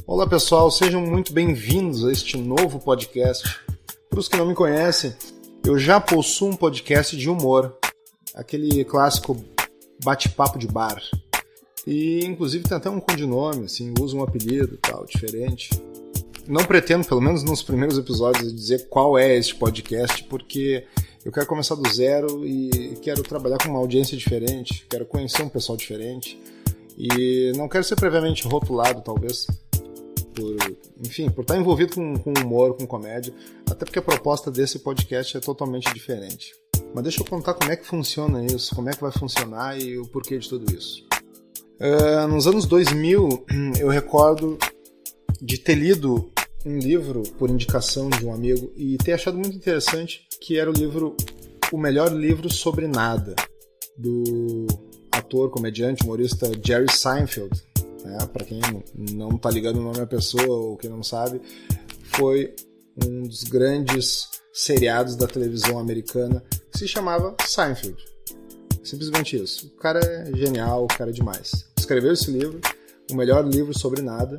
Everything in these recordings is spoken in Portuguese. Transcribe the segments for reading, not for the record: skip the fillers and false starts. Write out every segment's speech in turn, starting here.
Olá pessoal, sejam muito bem-vindos a este novo podcast. Para os que não me conhecem, eu já possuo um podcast de humor, aquele clássico bate-papo de bar. E inclusive tem até um codinome, assim, uso um apelido e tal, diferente. Não pretendo, pelo menos nos primeiros episódios, dizer qual é este podcast, porque eu quero começar do zero e quero trabalhar com uma audiência diferente, quero conhecer um pessoal diferente e não quero ser previamente rotulado, talvez, por estar envolvido com humor, com comédia, até porque a proposta desse podcast é totalmente diferente. Mas deixa eu contar como é que funciona isso, como é que vai funcionar e o porquê de tudo isso. Nos anos 2000, eu recordo de ter lido um livro por indicação de um amigo e ter achado muito interessante, que era o livro O Melhor Livro Sobre Nada, do ator, comediante, humorista Jerry Seinfeld. Para quem não está ligando o nome à pessoa ou quem não sabe, foi um dos grandes seriados da televisão americana que se chamava Seinfeld. Simplesmente isso. O cara é genial, o cara é demais. Escreveu esse livro, O Melhor Livro Sobre Nada,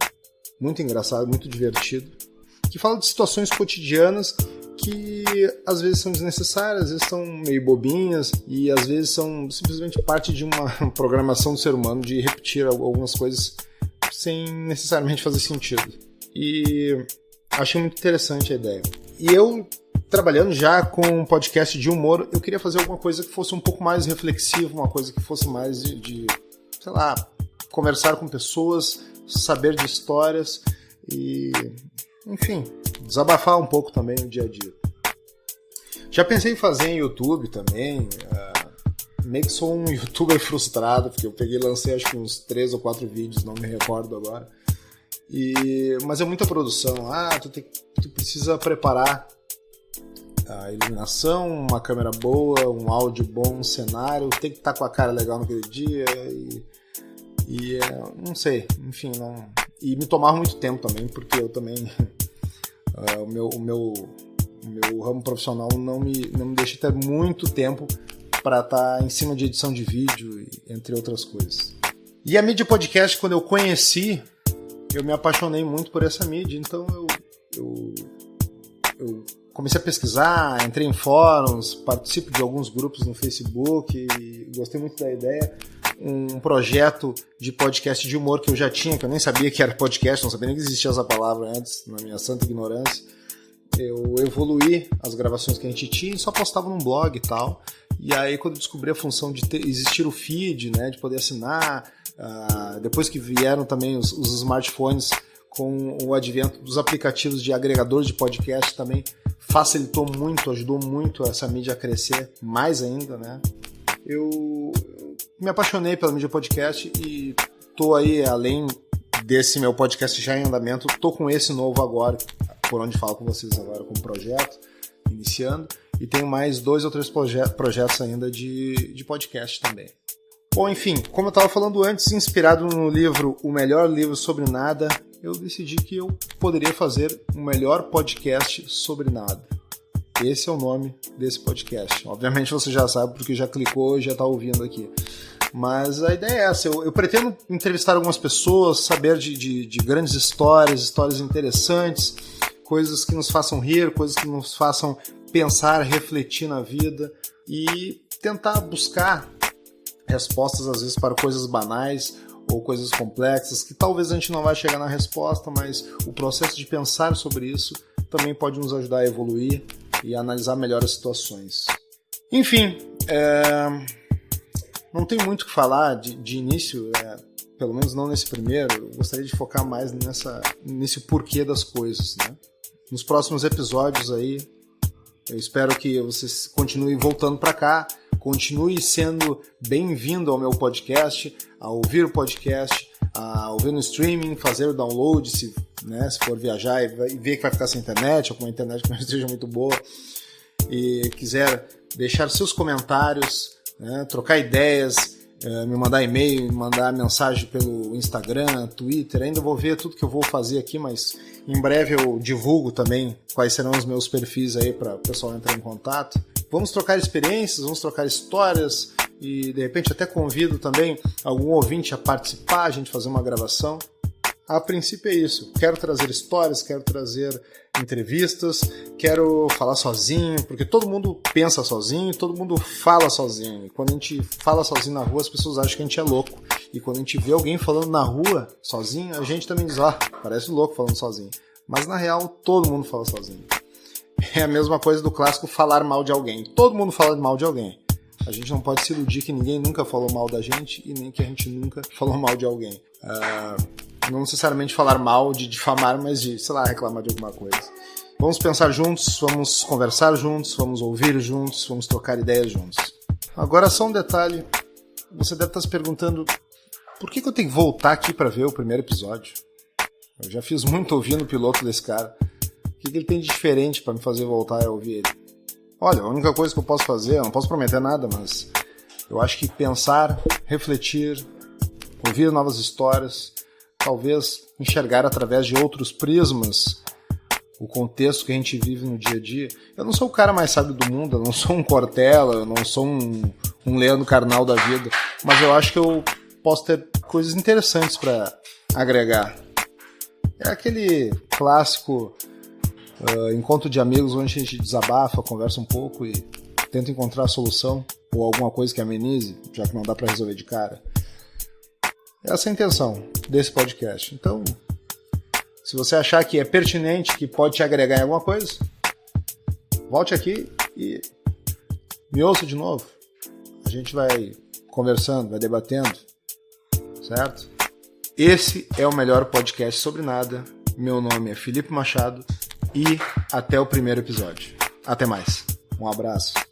muito engraçado, muito divertido, que fala de situações cotidianas que às vezes são desnecessárias, às vezes são meio bobinhas e às vezes são simplesmente parte de uma programação do ser humano de repetir algumas coisas sem necessariamente fazer sentido. E achei muito interessante a ideia. E eu, trabalhando já com um podcast de humor, eu queria fazer alguma coisa que fosse um pouco mais reflexiva, uma coisa que fosse mais de sei lá, conversar com pessoas, saber de histórias e, enfim, desabafar um pouco também no dia a dia. Já pensei em fazer em YouTube também, meio que sou um youtuber frustrado, porque eu peguei e lancei acho que uns 3 ou 4 vídeos, não me recordo agora. Mas é muita produção. Tu precisa preparar a iluminação, uma câmera boa, um áudio bom, um cenário, tem que estar com a cara legal naquele dia e não sei, enfim, não... E me tomava muito tempo também, porque eu também o meu ramo profissional não me deixa ter muito tempo para estar em cima de edição de vídeo, entre outras coisas. E a mídia podcast, quando eu conheci, eu me apaixonei muito por essa mídia, então eu comecei a pesquisar, entrei em fóruns, participo de alguns grupos no Facebook e gostei muito da ideia. Um projeto de podcast de humor que eu já tinha, que eu nem sabia que era podcast, não sabia nem que existia essa palavra antes, na minha santa ignorância. Eu evoluí as gravações que a gente tinha e só postava num blog e tal. E aí quando eu descobri a função de existir o feed, né, de poder assinar, depois que vieram também os smartphones com o advento dos aplicativos de agregadores de podcast, também facilitou muito, ajudou muito essa mídia a crescer mais ainda, né? Eu me apaixonei pela mídia podcast e tô aí, além desse meu podcast já em andamento, tô com esse novo agora, por onde falo com vocês agora, com um projeto, iniciando, e tenho mais 2 ou 3 projetos ainda de podcast também. Bom, enfim, como eu estava falando antes, inspirado no livro O Melhor Livro Sobre Nada, eu decidi que eu poderia fazer um melhor podcast sobre nada. Esse é o nome desse podcast. Obviamente você já sabe porque já clicou e já está ouvindo aqui. Mas a ideia é essa. Eu pretendo entrevistar algumas pessoas, saber de grandes histórias interessantes, coisas que nos façam rir, coisas que nos façam pensar, refletir na vida e tentar buscar respostas às vezes para coisas banais ou coisas complexas que talvez a gente não vai chegar na resposta, mas o processo de pensar sobre isso também pode nos ajudar a evoluir e a analisar melhor as situações. Enfim, não tem muito o que falar de início, pelo menos não nesse primeiro. Eu gostaria de focar mais nesse porquê das coisas, né? Nos próximos episódios aí, eu espero que vocês continuem voltando para cá, continue sendo bem-vindo ao meu podcast, a ouvir o podcast, a ouvir no streaming, fazer o download, se for viajar e ver que vai ficar sem internet, ou com uma internet que não esteja muito boa, e quiser deixar seus comentários, né, trocar ideias, me mandar e-mail, me mandar mensagem pelo Instagram, Twitter. Ainda vou ver tudo que eu vou fazer aqui, mas em breve eu divulgo também quais serão os meus perfis aí para o pessoal entrar em contato. Vamos trocar experiências, vamos trocar histórias e de repente até convido também algum ouvinte a participar, a gente fazer uma gravação. A princípio é isso. Quero trazer histórias, quero trazer entrevistas, quero falar sozinho, porque todo mundo pensa sozinho, todo mundo fala sozinho. E quando a gente fala sozinho na rua, as pessoas acham que a gente é louco. E quando a gente vê alguém falando na rua sozinho, a gente também diz, parece louco falando sozinho. Mas na real, todo mundo fala sozinho. É a mesma coisa do clássico falar mal de alguém. Todo mundo fala mal de alguém. A gente não pode se iludir que ninguém nunca falou mal da gente e nem que a gente nunca falou mal de alguém. Não necessariamente falar mal de difamar, mas de, reclamar de alguma coisa. Vamos pensar juntos, vamos conversar juntos, vamos ouvir juntos, vamos trocar ideias juntos. Agora só um detalhe. Você deve estar se perguntando por que eu tenho que voltar aqui para ver o primeiro episódio? Eu já fiz muito ouvindo o piloto desse cara. O que ele tem de diferente para me fazer voltar a ouvir ele? Olha, a única coisa que eu posso fazer, eu não posso prometer nada, mas eu acho que pensar, refletir, ouvir novas histórias, talvez enxergar através de outros prismas o contexto que a gente vive no dia a dia. Eu não sou o cara mais sábio do mundo, eu não sou um Cortella, eu não sou um Leandro Carnal da vida, mas eu acho que eu posso ter coisas interessantes para agregar. É aquele clássico encontro de amigos onde a gente desabafa, conversa um pouco e tenta encontrar a solução ou alguma coisa que amenize, já que não dá para resolver de cara. Essa é a intenção desse podcast. Então, se você achar que é pertinente, que pode te agregar em alguma coisa, volte aqui e me ouça de novo. A gente vai conversando, vai debatendo, certo? Esse é o melhor podcast sobre nada. Meu nome é Felipe Machado e até o primeiro episódio. Até mais. Um abraço.